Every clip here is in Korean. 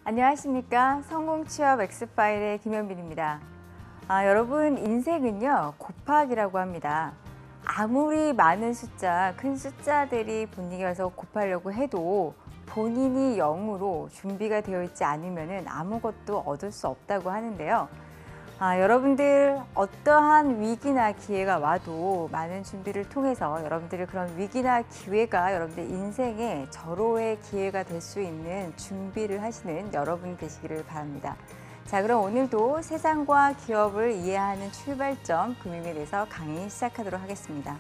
안녕하십니까. 성공취업 엑스파일의 김현빈입니다. 여러분, 인생은요 곱하기라고 합니다. 아무리 많은 숫자, 큰 숫자들이 본인에게 와서 곱하려고 해도 본인이 0으로 준비가 되어 있지 않으면 아무것도 얻을 수 없다고 하는데요. 여러분들 어떠한 위기나 기회가 와도 많은 준비를 통해서 여러분들의 그런 위기나 기회가 여러분들 인생의 절호의 기회가 될 수 있는 준비를 하시는 여러분 되시기를 바랍니다. 자, 그럼 오늘도 세상과 기업을 이해하는 출발점 금융에 대해서 강의 시작하도록 하겠습니다.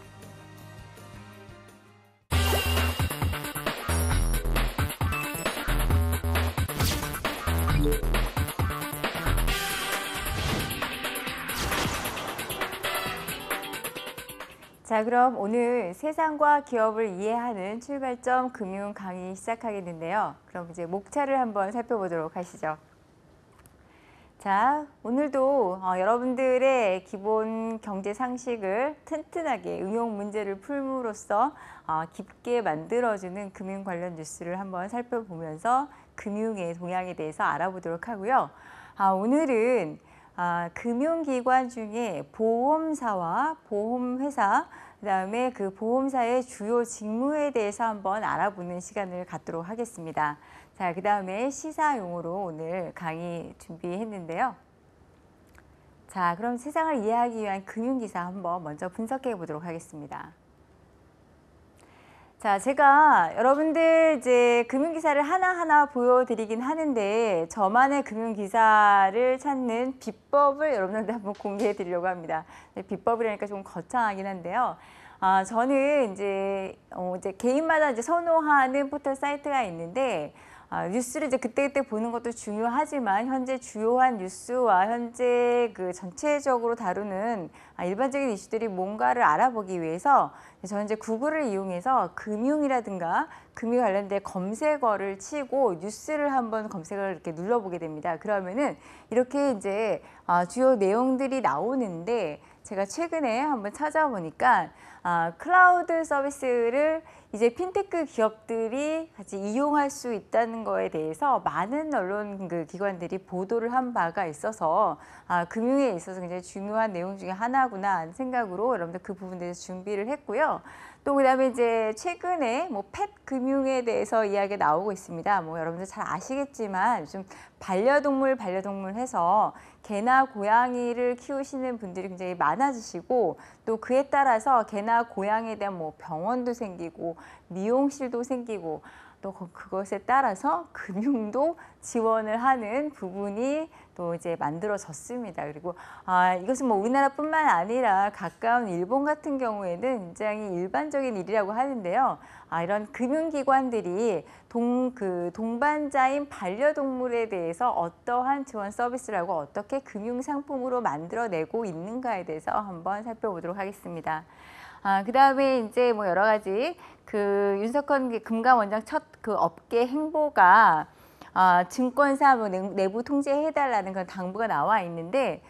자, 그럼 오늘 세상과 기업을 이해하는 출발점 금융 강의 시작하겠는데요. 그럼 이제 목차를 한번 살펴보도록 하시죠. 자, 오늘도 여러분들의 기본 경제 상식을 튼튼하게 응용 문제를 풀므로써 깊게 만들어주는 금융 관련 뉴스를 한번 살펴보면서 금융의 동향에 대해서 알아보도록 하고요. 오늘은 금융기관 중에 보험사와 보험회사, 그다음에 그 보험사의 주요 직무에 대해서 한번 알아보는 시간을 갖도록 하겠습니다. 자, 그다음에 시사용어로 오늘 강의 준비했는데요. 자, 그럼 세상을 이해하기 위한 금융기사 한번 먼저 분석해 보도록 하겠습니다. 자, 제가 여러분들 이제 금융기사를 하나하나 보여드리긴 하는데 저만의 금융기사를 찾는 비법을 여러분들한테 한번 공개해 드리려고 합니다. 비법이라니까 좀 거창하긴 한데요. 저는 이제 개인마다 이제 선호하는 포털 사이트가 있는데 뉴스를 이제 그때그때 보는 것도 중요하지만 현재 주요한 뉴스와 현재 그 전체적으로 다루는 일반적인 이슈들이 뭔가를 알아보기 위해서 저는 이제 구글을 이용해서 금융이라든가 금융 관련된 검색어를 치고 뉴스를 한번 검색을 이렇게 눌러보게 됩니다. 그러면은 이렇게 이제 주요 내용들이 나오는데 제가 최근에 한번 찾아보니까 클라우드 서비스를 이제 핀테크 기업들이 같이 이용할 수 있다는 거에 대해서 많은 언론 기관들이 보도를 한 바가 있어서 금융에 있어서 굉장히 중요한 내용 중에 하나구나 하는 생각으로 여러분들 그 부분에 대해서 준비를 했고요. 또 그다음에 이제 최근에 펫 금융에 대해서 이야기가 나오고 있습니다. 여러분들 잘 아시겠지만 요즘 반려동물 해서 개나 고양이를 키우시는 분들이 굉장히 많아지시고 또 그에 따라서 개나 고양이에 대한 병원도 생기고 미용실도 생기고 또 그것에 따라서 금융도 지원을 하는 부분이 또 이제 만들어졌습니다. 그리고 이것은 우리나라뿐만 아니라 가까운 일본 같은 경우에는 굉장히 일반적인 일이라고 하는데요. 이런 금융기관들이 동반자인 반려동물에 대해서 어떠한 지원 서비스라고 어떻게 금융상품으로 만들어내고 있는가에 대해서 한번 살펴보도록 하겠습니다. 그 다음에 이제 여러 가지 윤석헌 금감원장 첫 업계 행보가 증권사 내부 통제해달라는 그런 당부가 나와 있는데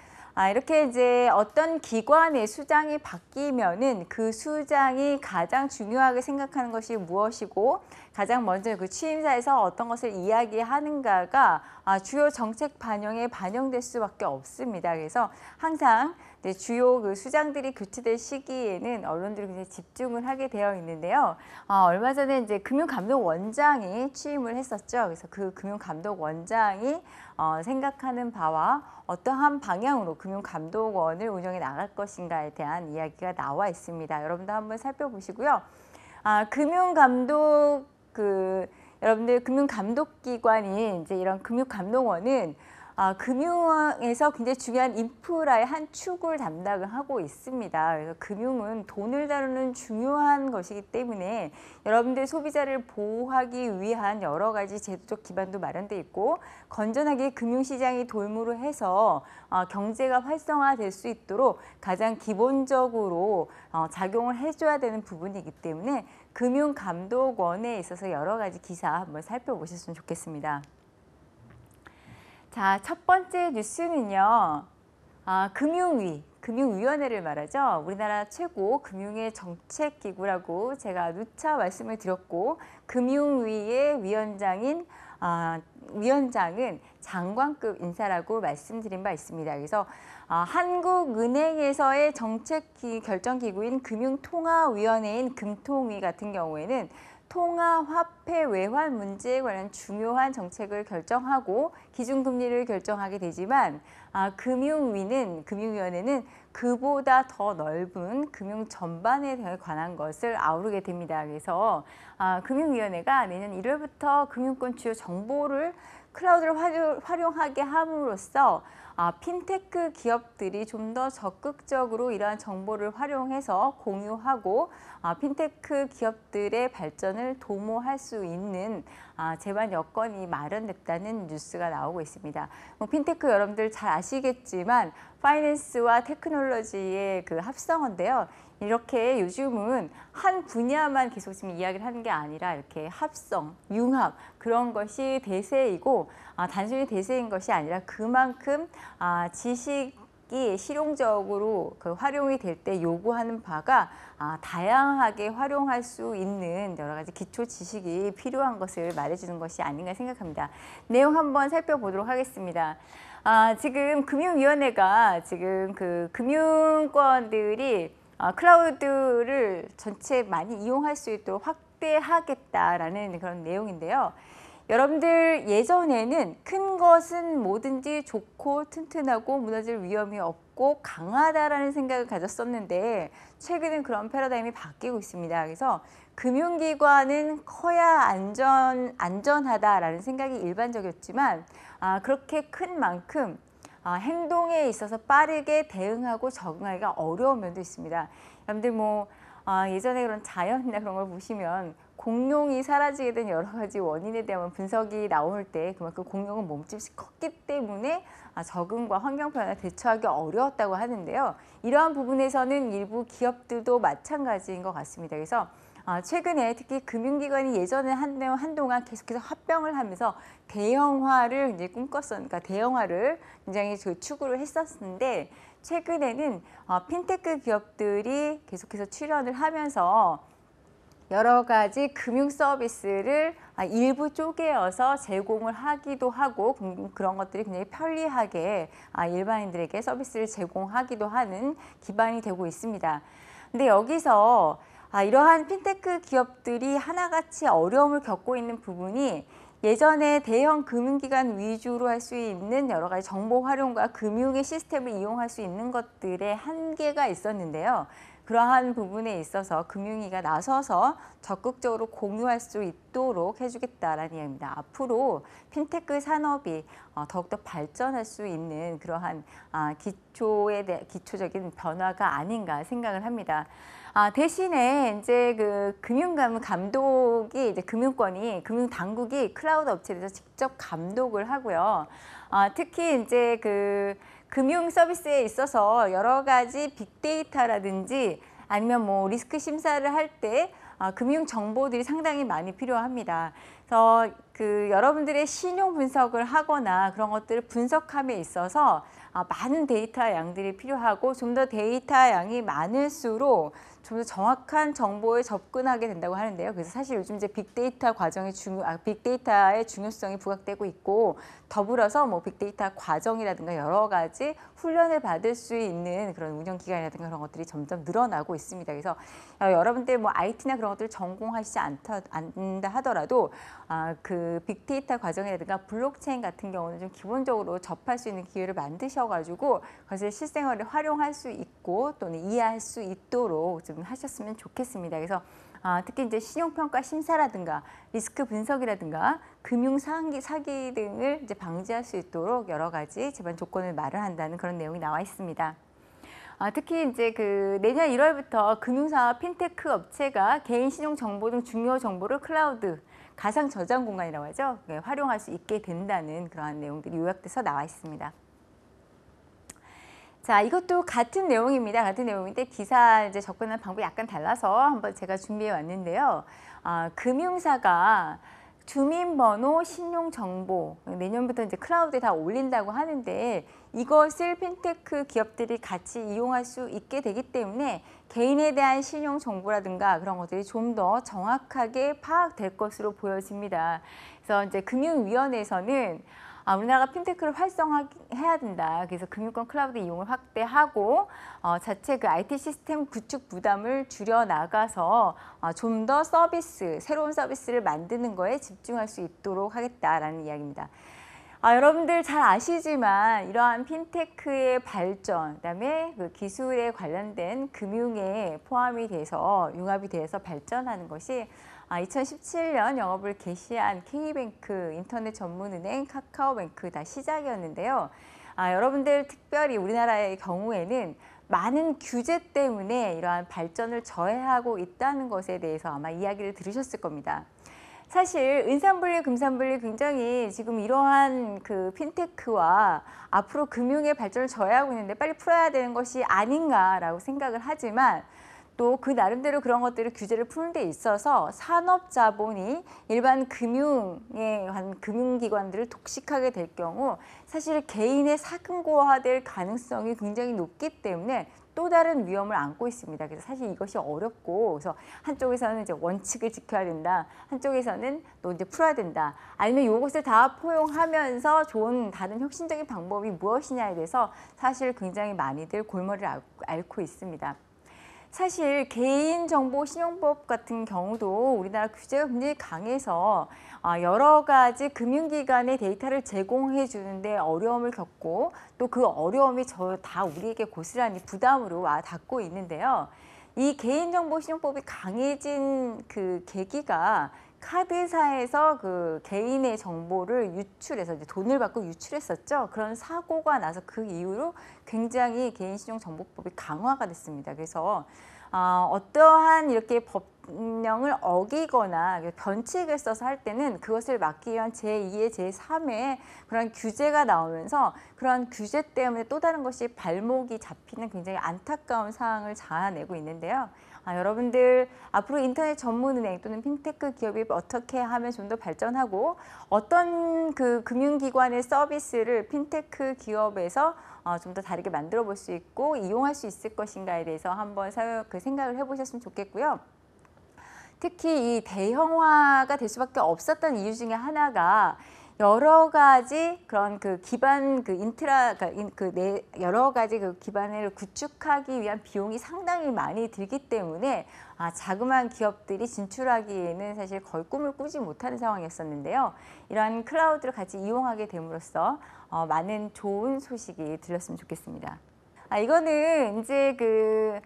이렇게 이제 어떤 기관의 수장이 바뀌면은 그 수장이 가장 중요하게 생각하는 것이 무엇이고 가장 먼저 그 취임사에서 어떤 것을 이야기하는가가 주요 정책 반영에 반영될 수밖에 없습니다. 그래서 항상 주요 수장들이 교체될 시기에는 언론들이 굉장히 집중을 하게 되어 있는데요. 얼마 전에 이제 금융감독원장이 취임을 했었죠. 그래서 그 금융감독원장이 생각하는 바와 어떠한 방향으로 금융감독원을 운영해 나갈 것인가에 대한 이야기가 나와 있습니다. 여러분도 한번 살펴보시고요. 여러분들 금융감독기관인 이제 이런 금융감독원은 금융에서 굉장히 중요한 인프라의 한 축을 담당을 하고 있습니다. 그래서 금융은 돈을 다루는 중요한 것이기 때문에 여러분들 소비자를 보호하기 위한 여러 가지 제도적 기반도 마련돼 있고 건전하게 금융시장이 돌무로 해서 경제가 활성화될 수 있도록 가장 기본적으로 작용을 해줘야 되는 부분이기 때문에 금융감독원에 있어서 여러 가지 기사 한번 살펴보셨으면 좋겠습니다. 자, 첫 번째 뉴스는요. 금융위원회를 말하죠. 우리나라 최고 금융의 정책기구라고 제가 누차 말씀을 드렸고 금융위의 위원장인 위원장은 장관급 인사라고 말씀드린 바 있습니다. 그래서 한국은행에서의 정책 결정기구인 금융통화위원회인 금통위 같은 경우에는 통화화폐 외환 문제에 관한 중요한 정책을 결정하고 기준금리를 결정하게 되지만 금융위원회는 그보다 더 넓은 금융 전반에 관한 것을 아우르게 됩니다. 그래서 금융위원회가 내년 1월부터 금융권 주요 정보를 클라우드를 활용하게 함으로써 핀테크 기업들이 좀 더 적극적으로 이러한 정보를 활용해서 공유하고 핀테크 기업들의 발전을 도모할 수 있는 제반 여건이 마련됐다는 뉴스가 나오고 있습니다. 핀테크 여러분들 잘 아시겠지만 파이낸스와 테크놀로지의 그 합성어인데요. 이렇게 요즘은 한 분야만 계속 지금 이야기를 하는 게 아니라 이렇게 합성, 융합 그런 것이 대세이고 단순히 대세인 것이 아니라 그만큼 지식이 실용적으로 활용이 될 때 요구하는 바가 다양하게 활용할 수 있는 여러 가지 기초 지식이 필요한 것을 말해주는 것이 아닌가 생각합니다. 내용 한번 살펴보도록 하겠습니다. 지금 금융위원회가 지금 그 금융권들이 클라우드를 전체 많이 이용할 수 있도록 확대하겠다라는 그런 내용인데요. 여러분들 예전에는 큰 것은 뭐든지 좋고 튼튼하고 무너질 위험이 없고 강하다라는 생각을 가졌었는데 최근엔 그런 패러다임이 바뀌고 있습니다. 그래서 금융기관은 커야 안전하다라는 생각이 일반적이었지만 그렇게 큰 만큼 행동에 있어서 빠르게 대응하고 적응하기가 어려운 면도 있습니다. 여러분들 예전에 그런 자연이나 그런 걸 보시면 공룡이 사라지게 된 여러 가지 원인에 대한 분석이 나올 때 그만큼 공룡은 몸집이 컸기 때문에 적응과 환경 변화에 대처하기 어려웠다고 하는데요. 이러한 부분에서는 일부 기업들도 마찬가지인 것 같습니다. 그래서 최근에 특히 금융기관이 예전에 한동안 계속해서 합병을 하면서 대형화를 이제 꿈꿨었으니까 대형화를 굉장히 추구를 했었는데 최근에는 핀테크 기업들이 계속해서 출연을 하면서 여러 가지 금융 서비스를 일부 쪼개어서 제공을 하기도 하고 그런 것들이 굉장히 편리하게 일반인들에게 서비스를 제공하기도 하는 기반이 되고 있습니다. 근데 여기서 이러한 핀테크 기업들이 하나같이 어려움을 겪고 있는 부분이 예전에 대형 금융기관 위주로 할 수 있는 여러 가지 정보 활용과 금융의 시스템을 이용할 수 있는 것들의 한계가 있었는데요. 그러한 부분에 있어서 금융위가 나서서 적극적으로 공유할 수 있도록 해주겠다라는 이야기입니다. 앞으로 핀테크 산업이 더욱더 발전할 수 있는 그러한 기초적인 변화가 아닌가 생각을 합니다. 대신에 이제 그 감독이 이제 금융당국이 클라우드 업체에서 직접 감독을 하고요. 특히 이제 그 금융 서비스에 있어서 여러 가지 빅데이터라든지 아니면 리스크 심사를 할 때 금융 정보들이 상당히 많이 필요합니다. 그래서 그 여러분들의 신용 분석을 하거나 그런 것들을 분석함에 있어서 많은 데이터 양들이 필요하고 좀 더 데이터 양이 많을수록 좀 더 정확한 정보에 접근하게 된다고 하는데요. 그래서 사실 요즘 이제 빅데이터의 중요성이 부각되고 있고 더불어서 빅데이터 과정이라든가 여러 가지 훈련을 받을 수 있는 그런 운영기관이라든가 그런 것들이 점점 늘어나고 있습니다. 그래서 여러분들 IT나 그런 것들을 전공하시지 않다 하더라도 그 빅데이터 과정이라든가 블록체인 같은 경우는 좀 기본적으로 접할 수 있는 기회를 만드셔가지고 그것을 실생활에 활용할 수 있고 또는 이해할 수 있도록 좀 하셨으면 좋겠습니다. 그래서 특히 이제 신용평가 심사라든가 리스크 분석이라든가 금융 사기 등을 이제 방지할 수 있도록 여러 가지 제반 조건을 마련한다는 그런 내용이 나와 있습니다. 특히 이제 그 내년 1월부터 금융사와 핀테크 업체가 개인 신용 정보 등 중요 정보를 클라우드 가상 저장 공간이라고 하죠. 활용할 수 있게 된다는 그러한 내용들이 요약돼서 나와 있습니다. 자, 이것도 같은 내용입니다. 같은 내용인데 기사 이제 접근하는 방법이 약간 달라서 한번 제가 준비해 왔는데요. 금융사가 주민번호, 신용정보, 내년부터 이제 클라우드에 다 올린다고 하는데 이것을 핀테크 기업들이 같이 이용할 수 있게 되기 때문에 개인에 대한 신용정보라든가 그런 것들이 좀 더 정확하게 파악될 것으로 보여집니다. 그래서 이제 금융위원회에서는 우리나라가 핀테크를 활성화해야 된다. 그래서 금융권 클라우드 이용을 확대하고 자체 그 IT 시스템 구축 부담을 줄여나가서 좀 더 새로운 서비스를 만드는 거에 집중할 수 있도록 하겠다라는 이야기입니다. 여러분들 잘 아시지만 이러한 핀테크의 발전, 그다음에 그 기술에 관련된 금융에 포함이 돼서 융합이 돼서 발전하는 것이 2017년 영업을 개시한 K뱅크, 인터넷 전문은행, 카카오뱅크 다 시작이었는데요. 여러분들 특별히 우리나라의 경우에는 많은 규제 때문에 이러한 발전을 저해하고 있다는 것에 대해서 아마 이야기를 들으셨을 겁니다. 사실 은산분리, 금산분리 굉장히 지금 이러한 그 핀테크와 앞으로 금융의 발전을 저해하고 있는데 빨리 풀어야 되는 것이 아닌가라고 생각을 하지만 또 그 나름대로 그런 것들을 규제를 푸는 데 있어서 산업자본이 일반 금융에 관한 금융기관들을 독식하게 될 경우 사실 개인의 사금고화될 가능성이 굉장히 높기 때문에 또 다른 위험을 안고 있습니다. 그래서 사실 이것이 어렵고, 그래서 한쪽에서는 이제 원칙을 지켜야 된다, 한쪽에서는 또 이제 풀어야 된다, 아니면 이것을 다 포용하면서 좋은 다른 혁신적인 방법이 무엇이냐에 대해서 사실 굉장히 많이들 골머리를 앓고 있습니다. 사실 개인정보 신용법 같은 경우도 우리나라 규제가 굉장히 강해서 여러 가지 금융기관의 데이터를 제공해 주는데 어려움을 겪고 또 그 어려움이 다 우리에게 고스란히 부담으로 와 닿고 있는데요. 이 개인정보 신용법이 강해진 그 계기가 카드사에서 그 개인의 정보를 유출해서 이제 돈을 받고 유출했었죠. 그런 사고가 나서 그 이후로 굉장히 개인신용정보법이 강화가 됐습니다. 그래서 어떠한 이렇게 법령을 어기거나 변칙을 써서 할 때는 그것을 막기 위한 제2의 제3의 그런 규제가 나오면서 그런 규제 때문에 또 다른 것이 발목이 잡히는 굉장히 안타까운 상황을 자아내고 있는데요. 여러분들 앞으로 인터넷 전문은행 또는 핀테크 기업이 어떻게 하면 좀 더 발전하고 어떤 그 금융기관의 서비스를 핀테크 기업에서 좀 더 다르게 만들어 볼 수 있고 이용할 수 있을 것인가에 대해서 한번 생각을 해보셨으면 좋겠고요. 특히 이 대형화가 될 수밖에 없었던 이유 중에 하나가 여러 가지 그런 그 기반 여러 가지 그 기반을 구축하기 위한 비용이 상당히 많이 들기 때문에 자그마한 기업들이 진출하기에는 사실 거의 꿈을 꾸지 못하는 상황이었었는데요. 이러한 클라우드를 같이 이용하게 됨으로써 많은 좋은 소식이 들렸으면 좋겠습니다. 이거는 이제 그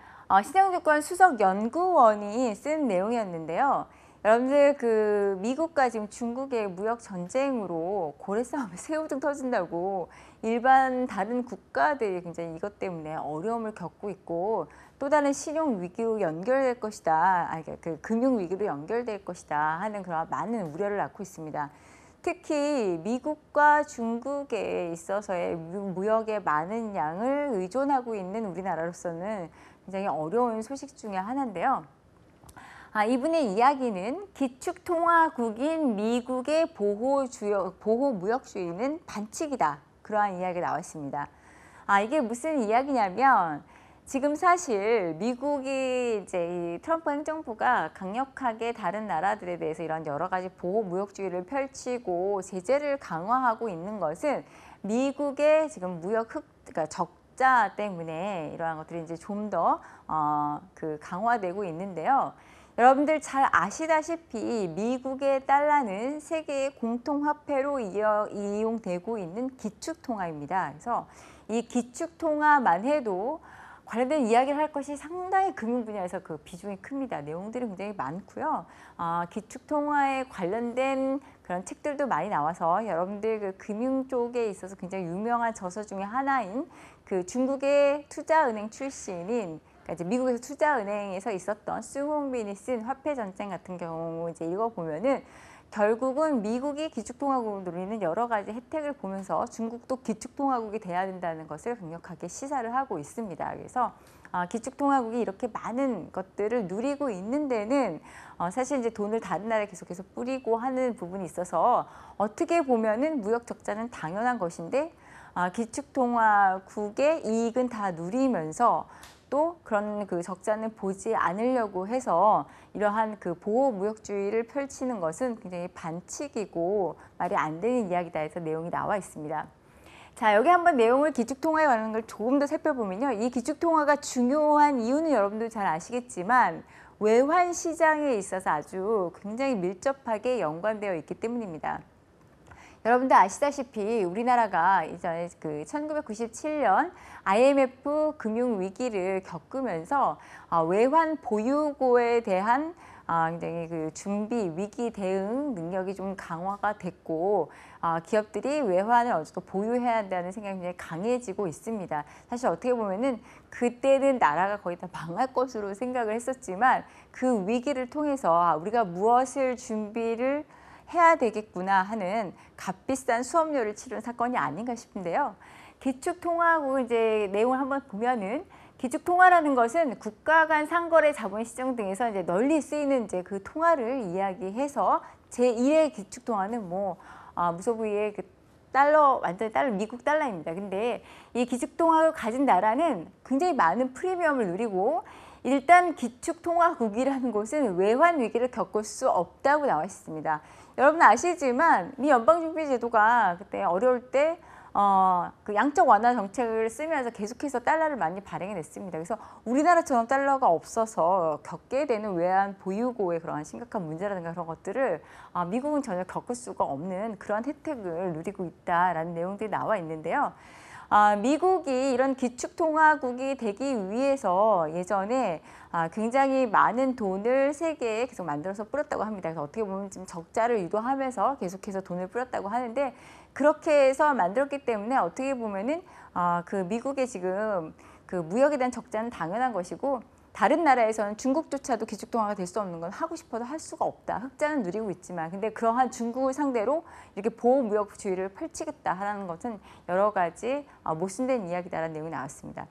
신영증권 수석연구원이 쓴 내용이었는데요. 여러분들 그 미국과 지금 중국의 무역 전쟁으로 고래 싸움에 새우등 터진다고 일반 다른 국가들이 굉장히 이것 때문에 어려움을 겪고 있고 또 다른 신용 위기로 연결될 것이다, 그 금융 위기로 연결될 것이다 하는 그런 많은 우려를 낳고 있습니다. 특히 미국과 중국에 있어서의 무역의 많은 양을 의존하고 있는 우리나라로서는 굉장히 어려운 소식 중에 하나인데요. 이분의 이야기는 기축통화국인 미국의 보호무역주의는 반칙이다. 그러한 이야기가 나와 있습니다. 이게 무슨 이야기냐면 지금 사실 미국이 이제 이 트럼프 행정부가 강력하게 다른 나라들에 대해서 이런 여러 가지 보호무역주의를 펼치고 제재를 강화하고 있는 것은 미국의 지금 그러니까 적자 때문에 이러한 것들이 이제 좀 더 강화되고 있는데요. 여러분들 잘 아시다시피 미국의 달러는 세계의 공통화폐로 이용되고 있는 기축통화입니다. 그래서 이 기축통화만 해도 관련된 이야기를 할 것이 상당히 금융 분야에서 그 비중이 큽니다. 내용들이 굉장히 많고요. 기축통화에 관련된 그런 책들도 많이 나와서 여러분들 그 금융 쪽에 있어서 굉장히 유명한 저서 중에 하나인 그 중국의 투자은행 출신인 그러니까 이제 미국에서 투자은행에서 있었던 숭홍빈이 쓴 화폐 전쟁 같은 경우 이제 읽어보면은 결국은 미국이 기축통화국을 누리는 여러 가지 혜택을 보면서 중국도 기축통화국이 돼야 된다는 것을 강력하게 시사를 하고 있습니다. 그래서 기축통화국이 이렇게 많은 것들을 누리고 있는 데는 사실 이제 돈을 다른 나라에 계속해서 뿌리고 하는 부분이 있어서 어떻게 보면은 무역 적자는 당연한 것인데 기축통화국의 이익은 다 누리면서 또 그런 그 적자는 보지 않으려고 해서 이러한 그 보호무역주의를 펼치는 것은 굉장히 반칙이고 말이 안 되는 이야기다 해서 내용이 나와 있습니다. 자, 여기 한번 내용을 기축통화에 관한 걸 조금 더 살펴보면요. 이 기축통화가 중요한 이유는 여러분들 잘 아시겠지만 외환 시장에 있어서 아주 굉장히 밀접하게 연관되어 있기 때문입니다. 여러분들 아시다시피 우리나라가 이전에 그 1997년 IMF 금융 위기를 겪으면서 외환 보유고에 대한 굉장히 그 준비, 위기 대응 능력이 좀 강화가 됐고 기업들이 외환을 어느 정도 보유해야 한다는 생각이 굉장히 강해지고 있습니다. 사실 어떻게 보면은 그때는 나라가 거의 다 망할 것으로 생각을 했었지만 그 위기를 통해서 우리가 무엇을 준비를 해야 되겠구나 하는 값비싼 수업료를 치른 사건이 아닌가 싶은데요. 기축통화국 이제 내용을 한번 보면은 기축통화라는 것은 국가 간 상거래 자본 시장 등에서 이제 널리 쓰이는 이제 그 통화를 이야기해서 제1의 기축통화는 무소부위의 그 달러, 완전 달러, 미국 달러입니다. 근데 이 기축통화를 가진 나라는 굉장히 많은 프리미엄을 누리고 일단 기축통화국이라는 곳은 외환 위기를 겪을 수 없다고 나와 있습니다. 여러분 아시지만 미 연방준비제도가 그때 어려울 때 그 양적 완화 정책을 쓰면서 계속해서 달러를 많이 발행해 냈습니다. 그래서 우리나라처럼 달러가 없어서 겪게 되는 외환 보유고의 그러한 심각한 문제라든가 그런 것들을 미국은 전혀 겪을 수가 없는 그러한 혜택을 누리고 있다라는 내용들이 나와 있는데요. 미국이 이런 기축통화국이 되기 위해서 예전에 굉장히 많은 돈을 세계에 계속 만들어서 뿌렸다고 합니다. 그래서 어떻게 보면 지금 적자를 유도하면서 계속해서 돈을 뿌렸다고 하는데 그렇게 해서 만들었기 때문에 어떻게 보면은 그 미국의 지금 그 무역에 대한 적자는 당연한 것이고 다른 나라에서는 중국조차도 기축통화가 될 수 없는 건 하고 싶어도 할 수가 없다. 흑자는 누리고 있지만 근데 그러한 중국을 상대로 이렇게 보호무역주의를 펼치겠다라는 것은 여러 가지 모순된 이야기다라는 내용이 나왔습니다.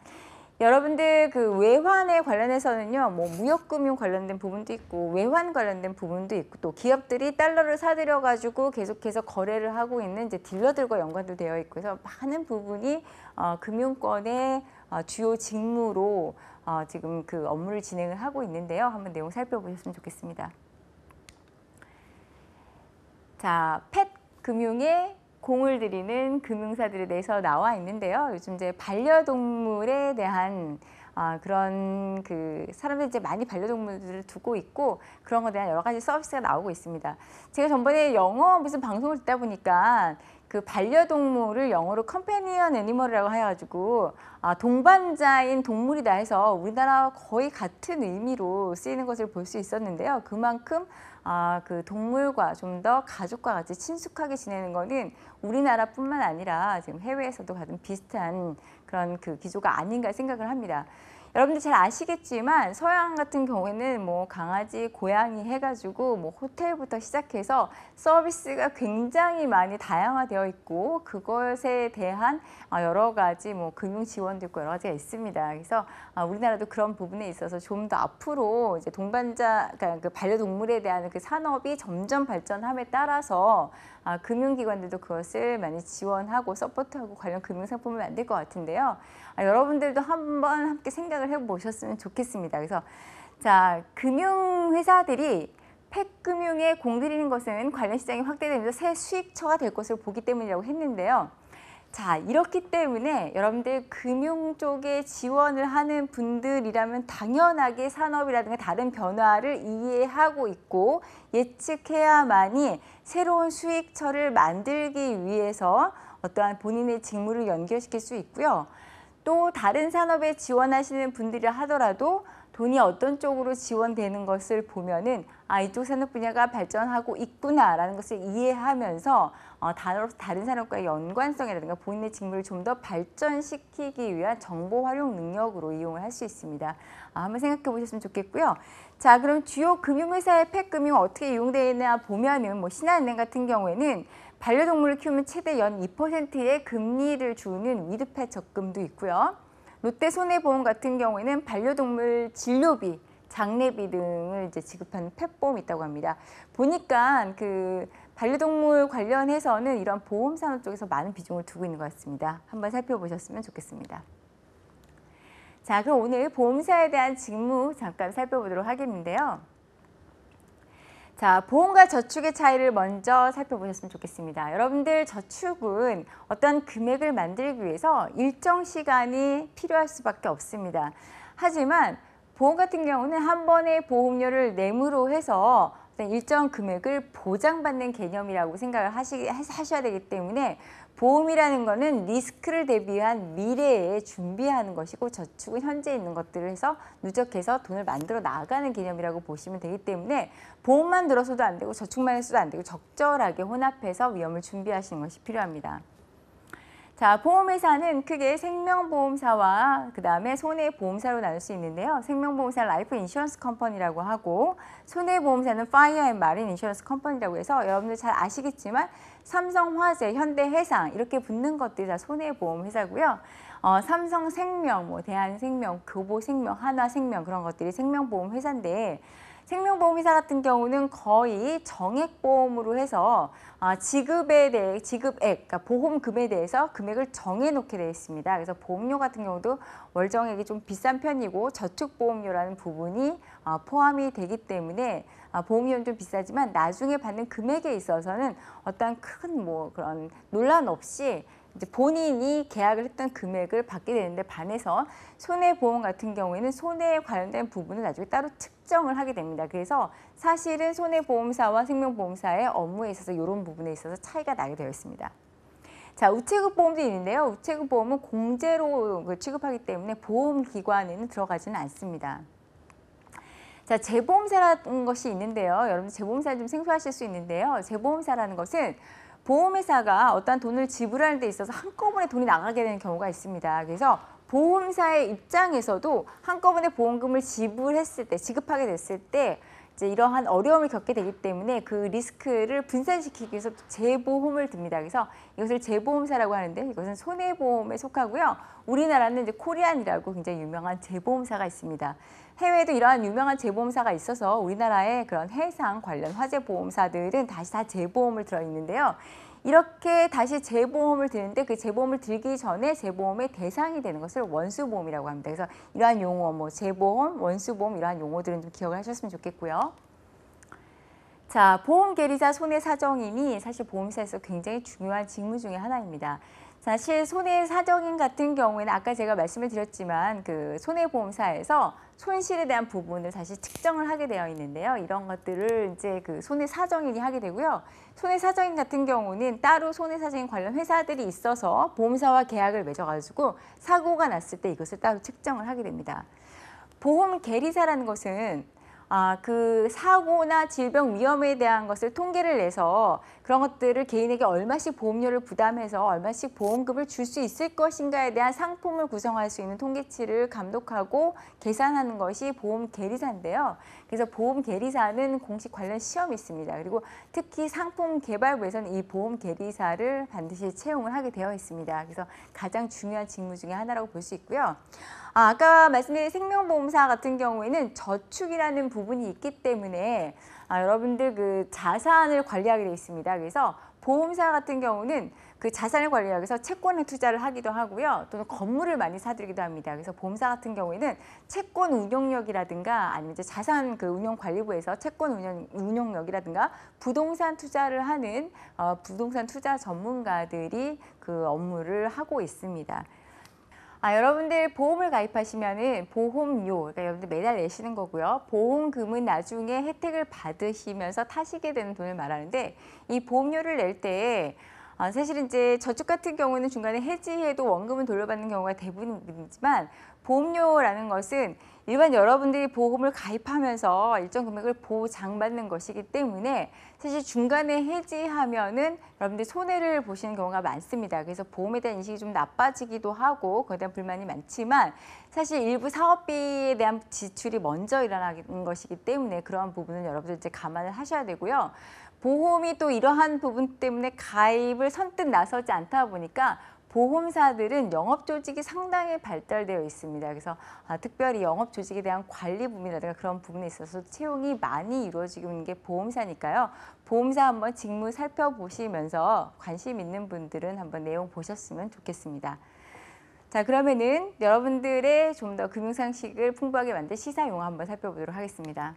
여러분들 그 외환에 관련해서는요, 무역금융 관련된 부분도 있고 외환 관련된 부분도 있고 또 기업들이 달러를 사들여 가지고 계속해서 거래를 하고 있는 이제 딜러들과 연관도 되어 있고 해서 많은 부분이 금융권의 주요 직무로 지금 그 업무를 진행을 하고 있는데요. 한번 내용 살펴보셨으면 좋겠습니다. 자, 펫 금융의 공을 들이는 금융사들에 대해서 나와 있는데요. 요즘 이제 반려동물에 대한 그런 그 사람들이 이제 많이 반려동물들을 두고 있고 그런 것에 대한 여러 가지 서비스가 나오고 있습니다. 제가 전번에 영어 무슨 방송을 듣다 보니까 그 반려동물을 영어로 컴패니언 애니멀이라고 해가지고 동반자인 동물이다 해서 우리나라와 거의 같은 의미로 쓰이는 것을 볼 수 있었는데요. 그만큼 그 동물과 좀 더 가족과 같이 친숙하게 지내는 거는 우리나라뿐만 아니라 지금 해외에서도 가장 비슷한 그런 그 기조가 아닌가 생각을 합니다. 여러분들 잘 아시겠지만 서양 같은 경우에는 강아지, 고양이 해가지고 호텔부터 시작해서 서비스가 굉장히 많이 다양화되어 있고 그것에 대한 여러 가지 금융 지원도 있고 여러 가지가 있습니다. 그래서 우리나라도 그런 부분에 있어서 좀 더 앞으로 이제 동반자, 그러니까 그 반려동물에 대한 그 산업이 점점 발전함에 따라서 금융기관들도 그것을 많이 지원하고 서포트하고 관련 금융상품을 만들 것 같은데요. 여러분들도 한번 함께 생각을 해보셨으면 좋겠습니다. 그래서 자, 금융회사들이 펫금융에 공들이는 것은 관련 시장이 확대되면서 새 수익처가 될 것으로 보기 때문이라고 했는데요. 자, 이렇기 때문에 여러분들 금융 쪽에 지원을 하는 분들이라면 당연하게 산업이라든가 다른 변화를 이해하고 있고 예측해야만이 새로운 수익처를 만들기 위해서 어떠한 본인의 직무를 연결시킬 수 있고요. 또 다른 산업에 지원하시는 분들이라 하더라도 돈이 어떤 쪽으로 지원되는 것을 보면은 이쪽 산업 분야가 발전하고 있구나라는 것을 이해하면서 다른 산업과의 연관성이라든가 본인의 직무를 좀 더 발전시키기 위한 정보 활용 능력으로 이용을 할 수 있습니다. 한번 생각해 보셨으면 좋겠고요. 자, 그럼 주요 금융회사의 폐금융 어떻게 이용되나 보면은 뭐 신한은행 같은 경우에는 반려동물을 키우면 최대 연 2%의 금리를 주는 위드펫 적금도 있고요. 롯데손해보험 같은 경우에는 반려동물 진료비, 장례비 등을 이제 지급하는 펫보험이 있다고 합니다. 보니까 그 반려동물 관련해서는 이런 보험 산업 쪽에서 많은 비중을 두고 있는 것 같습니다. 한번 살펴보셨으면 좋겠습니다. 자, 그럼 오늘 보험사에 대한 직무 잠깐 살펴보도록 하겠는데요. 자, 보험과 저축의 차이를 먼저 살펴보셨으면 좋겠습니다. 여러분들 저축은 어떤 금액을 만들기 위해서 일정 시간이 필요할 수밖에 없습니다. 하지만 보험 같은 경우는 한 번의 보험료를 내므로 해서 일정 금액을 보장받는 개념이라고 생각을 하셔야 되기 때문에 보험이라는 것은 리스크를 대비한 미래에 준비하는 것이고 저축은 현재 있는 것들을 해서 누적해서 돈을 만들어 나가는 개념이라고 보시면 되기 때문에 보험만 들어서도 안 되고 저축만 해서도 안 되고 적절하게 혼합해서 위험을 준비하시는 것이 필요합니다. 자, 보험회사는 크게 생명보험사와 그 다음에 손해보험사로 나눌 수 있는데요. 생명보험사는 라이프 인슈런스 컴퍼니라고 하고 손해보험사는 파이어 앤 마린 인슈런스 컴퍼니라고 해서 여러분들 잘 아시겠지만 삼성화재, 현대해상 이렇게 붙는 것들이 다 손해보험 회사고요. 삼성생명, 뭐 대한생명, 교보생명, 한화생명 그런 것들이 생명보험 회사인데 생명보험회사 같은 경우는 거의 정액보험으로 해서 지급액, 그러니까 보험금에 대해서 금액을 정해놓게 되어 있습니다. 그래서 보험료 같은 경우도 월정액이 좀 비싼 편이고 저축보험료라는 부분이 포함이 되기 때문에 보험료는 좀 비싸지만 나중에 받는 금액에 있어서는 어떤 큰 뭐 그런 논란 없이 이제 본인이 계약을 했던 금액을 받게 되는데 반해서 손해보험 같은 경우에는 손해에 관련된 부분을 나중에 따로 측정을 하게 됩니다. 그래서 사실은 손해보험사와 생명보험사의 업무에 있어서 이런 부분에 있어서 차이가 나게 되어 있습니다. 자, 우체국 보험도 있는데요. 우체국 보험은 공제로 취급하기 때문에 보험기관에는 들어가지는 않습니다. 자, 재보험사라는 것이 있는데요. 여러분 재보험사를 좀 생소하실 수 있는데요. 재보험사라는 것은 보험회사가 어떤 돈을 지불하는 데 있어서 한꺼번에 돈이 나가게 되는 경우가 있습니다. 그래서 보험사의 입장에서도 한꺼번에 보험금을 지급하게 됐을 때 이제 이러한 어려움을 겪게 되기 때문에 그 리스크를 분산시키기 위해서 재보험을 듭니다. 그래서 이것을 재보험사라고 하는데 이것은 손해보험에 속하고요. 우리나라는 이제 코리안이라고 굉장히 유명한 재보험사가 있습니다. 해외에도 이러한 유명한 재보험사가 있어서 우리나라의 그런 해상 관련 화재 보험사들은 다시 다 재보험을 들어있는데요. 이렇게 다시 재보험을 드는데 그 재보험을 들기 전에 재보험의 대상이 되는 것을 원수보험이라고 합니다. 그래서 이러한 용어, 뭐 재보험, 원수보험 이러한 용어들은 좀 기억을 하셨으면 좋겠고요. 자, 보험계리사 손해사정인이 사실 보험사에서 굉장히 중요한 직무 중에 하나입니다. 사실 손해사정인 같은 경우에는 아까 제가 말씀을 드렸지만 그 손해보험사에서 손실에 대한 부분을 사실 측정을 하게 되어 있는데요. 이런 것들을 이제 그 손해사정인이 하게 되고요. 손해사정인 같은 경우는 따로 손해사정인 관련 회사들이 있어서 보험사와 계약을 맺어가지고 사고가 났을 때 이것을 따로 측정을 하게 됩니다. 보험계리사라는 것은 그 사고나 질병 위험에 대한 것을 통계를 내서 그런 것들을 개인에게 얼마씩 보험료를 부담해서 얼마씩 보험금을 줄 수 있을 것인가에 대한 상품을 구성할 수 있는 통계치를 감독하고 계산하는 것이 보험계리사인데요. 그래서 보험계리사는 공식 관련 시험이 있습니다. 그리고 특히 상품 개발부에서는 이 보험계리사를 반드시 채용을 하게 되어 있습니다. 그래서 가장 중요한 직무 중에 하나라고 볼 수 있고요. 아까 말씀드린 생명보험사 같은 경우에는 저축이라는 부분이 있기 때문에 여러분들 그 자산을 관리하게 되어 있습니다. 그래서 보험사 같은 경우는 그 자산을 관리하기 위해서 채권에 투자를 하기도 하고요. 또는 건물을 많이 사들이기도 합니다. 그래서 보험사 같은 경우에는 채권 운용력이라든가 아니면 이제 자산 그 운용관리부에서 채권 운용력이라든가 부동산 투자를 하는 부동산 투자 전문가들이 그 업무를 하고 있습니다. 여러분들 보험을 가입하시면은 보험료, 그러니까 여러분들 매달 내시는 거고요. 보험금은 나중에 혜택을 받으시면서 타시게 되는 돈을 말하는데 이 보험료를 낼 때 사실은 이제 저축 같은 경우는 중간에 해지해도 원금은 돌려받는 경우가 대부분이지만 보험료라는 것은 일반 여러분들이 보험을 가입하면서 일정 금액을 보장받는 것이기 때문에 사실 중간에 해지하면은 여러분들이 손해를 보시는 경우가 많습니다. 그래서 보험에 대한 인식이 좀 나빠지기도 하고 그에 대한 불만이 많지만 사실 일부 사업비에 대한 지출이 먼저 일어나는 것이기 때문에 그러한 부분은 여러분들 이제 감안을 하셔야 되고요. 보험이 또 이러한 부분 때문에 가입을 선뜻 나서지 않다 보니까 보험사들은 영업 조직이 상당히 발달되어 있습니다. 그래서 특별히 영업 조직에 대한 관리 부분이라든가 그런 부분에 있어서 채용이 많이 이루어지고 있는 게 보험사니까요. 보험사 한번 직무 살펴보시면서 관심 있는 분들은 한번 내용 보셨으면 좋겠습니다. 자, 그러면은 여러분들의 좀 더 금융상식을 풍부하게 만든 시사용어 한번 살펴보도록 하겠습니다.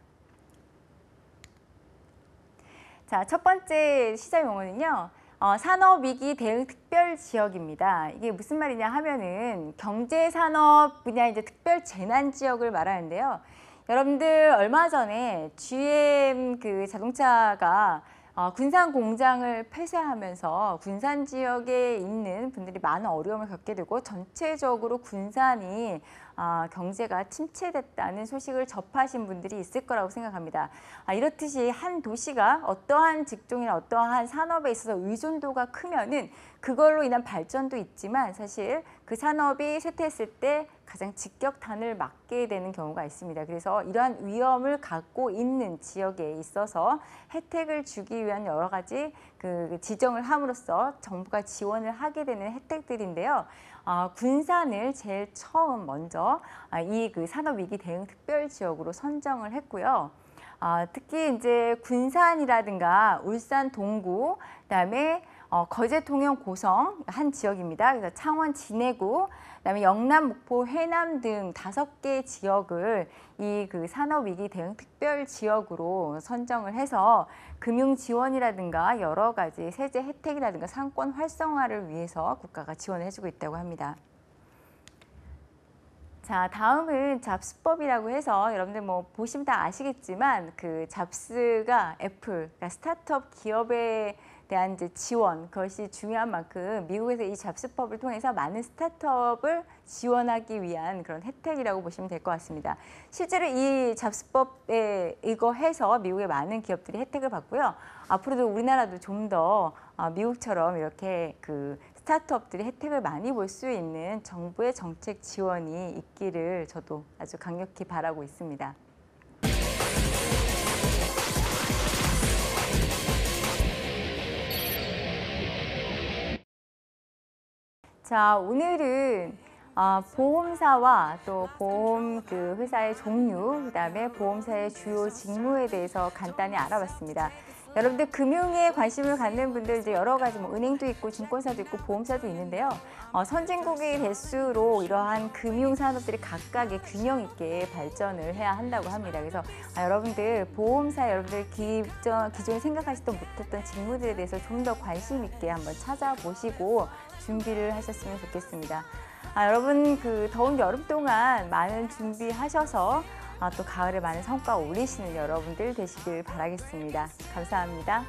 자, 첫 번째 시사용어는요. 산업위기 대응 특별지역입니다. 이게 무슨 말이냐 하면은 경제산업 분야 이제 특별재난지역을 말하는데요. 여러분들 얼마 전에 GM 그 자동차가 군산 공장을 폐쇄하면서 군산 지역에 있는 분들이 많은 어려움을 겪게 되고 전체적으로 군산이 경제가 침체됐다는 소식을 접하신 분들이 있을 거라고 생각합니다. 이렇듯이 한 도시가 어떠한 직종이나 어떠한 산업에 있어서 의존도가 크면은 그걸로 인한 발전도 있지만 사실 그 산업이 쇠퇴했을 때 가장 직격탄을 맞게 되는 경우가 있습니다. 그래서 이러한 위험을 갖고 있는 지역에 있어서 혜택을 주기 위한 여러 가지 그 지정을 함으로써 정부가 지원을 하게 되는 혜택들인데요. 군산을 제일 처음 먼저 이 그 산업위기 대응 특별지역으로 선정을 했고요. 특히 이제 군산이라든가 울산 동구, 그다음에 거제, 통영, 고성 한 지역입니다. 그래서 창원, 진해구, 그다음에 영남, 목포, 해남 등 5개 지역을 이 그 산업위기 대응 특별 지역으로 선정을 해서 금융 지원이라든가 여러 가지 세제 혜택이라든가 상권 활성화를 위해서 국가가 지원을 해주고 있다고 합니다. 자, 다음은 잡스법이라고 해서 여러분들 뭐 보시면 다 아시겠지만 그 잡스가 애플, 그러니까 스타트업 기업에 대한 이제 지원, 그것이 중요한 만큼 미국에서 이 잡스법을 통해서 많은 스타트업을 지원하기 위한 그런 혜택이라고 보시면 될 것 같습니다. 실제로 이 잡스법에 의거해서 미국의 많은 기업들이 혜택을 받고요. 앞으로도 우리나라도 좀 더 미국처럼 이렇게 그 스타트업들이 혜택을 많이 볼 수 있는 정부의 정책 지원이 있기를 저도 아주 강력히 바라고 있습니다. 자, 오늘은 보험사와 또 보험 그 회사의 종류, 그다음에 보험사의 주요 직무에 대해서 간단히 알아봤습니다. 여러분들 금융에 관심을 갖는 분들 이제 여러 가지 뭐 은행도 있고 증권사도 있고 보험사도 있는데요. 선진국이 될수록 이러한 금융 산업들이 각각의 균형 있게 발전을 해야 한다고 합니다. 그래서 여러분들 보험사 여러분들 기존에 생각하시던 못했던 직무들에 대해서 좀 더 관심 있게 한번 찾아보시고 준비를 하셨으면 좋겠습니다. 여러분 그 더운 여름 동안 많은 준비하셔서 또 가을에 많은 성과 올리시는 여러분들 되시길 바라겠습니다. 감사합니다.